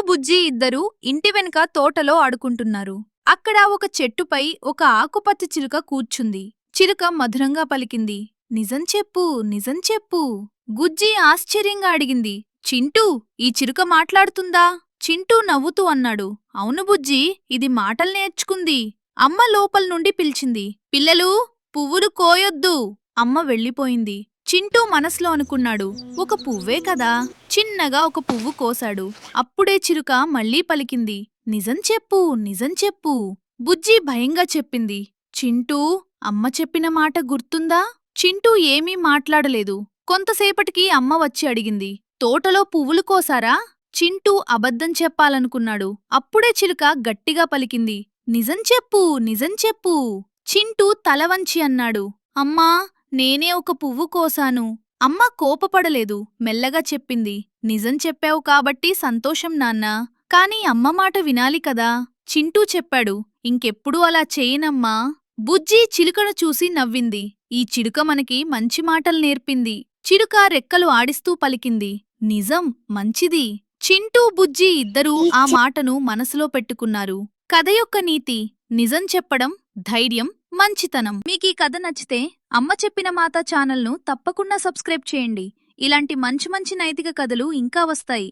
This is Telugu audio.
బుజ్జి ఇద్దరూ ఇంటి వెనుక తోటలో ఆడుకుంటున్నారు. అక్కడ ఒక చెట్టుపై ఒక ఆకుపచ్చ చిలుక కూర్చుంది. చిలుక మధురంగా పలికింది, నిజం చెప్పు, నిజం చెప్పు. గుజ్జి ఆశ్చర్యంగా అడిగింది, చింటూ, ఈ చిలుక మాట్లాడుతుందా? చింటూ నవ్వుతూ అన్నాడు, అవును బుజ్జి, ఇది మాటలు నేర్చుకుంది. అమ్మ లోపల నుండి పిలిచింది, పిల్లలూ, పువ్వులు కోయొద్దు. అమ్మ వెళ్ళిపోయింది. చింటూ మనసులో అనుకున్నాడు, ఒక పువ్వే కదా. చిన్నగా ఒక పువ్వు కోశాడు. అప్పుడే చిలుక మళ్ళీ పలికింది, నిజం చెప్పు, నిజం చెప్పు. బుజ్జి భయంగా చెప్పింది, చింటూ, అమ్మ చెప్పిన మాట గుర్తుందా? చింటూ ఏమీ మాట్లాడలేదు. కొంతసేపటికి అమ్మ వచ్చి అడిగింది, తోటలో పువ్వులు కోసారా? చింటూ అబద్ధం చెప్పాలనుకున్నాడు. అప్పుడే చిలుక గట్టిగా పలికింది, నిజం చెప్పు, నిజం చెప్పు. చింటూ తల వంచి అన్నాడు, అమ్మా, నేనే ఒక పువ్వు కోసాను. అమ్మ కోపపడలేదు, మెల్లగా చెప్పింది, నిజం చెప్పావు కాబట్టి సంతోషం నాన్నా. కాని అమ్మ మాట వినాలి కదా. చింటూ చెప్పాడు, ఇంకెప్పుడూ అలా చేయనమ్మా. బుజ్జి చిలుకను చూసి నవ్వింది. ఈ చిలుక మనకి మంచి మాటలు నేర్పింది. చిలుక రెక్కలు ఆడిస్తూ పలికింది, నిజం, మంచిది. చింటూ బుజ్జి ఇద్దరూ ఆ మాటను మనసులో పెట్టుకున్నారు. కథ యొక్క నీతి, నిజం చెప్పడం ధైర్యం, మంచితనం. మీకీ కథ నచ్చితే అమ్మ చెప్పిన మాట ఛానల్ను తప్పకుండా సబ్స్క్రైబ్ చేయండి. ఇలాంటి మంచి మంచి నైతిక కథలు ఇంకా వస్తాయి.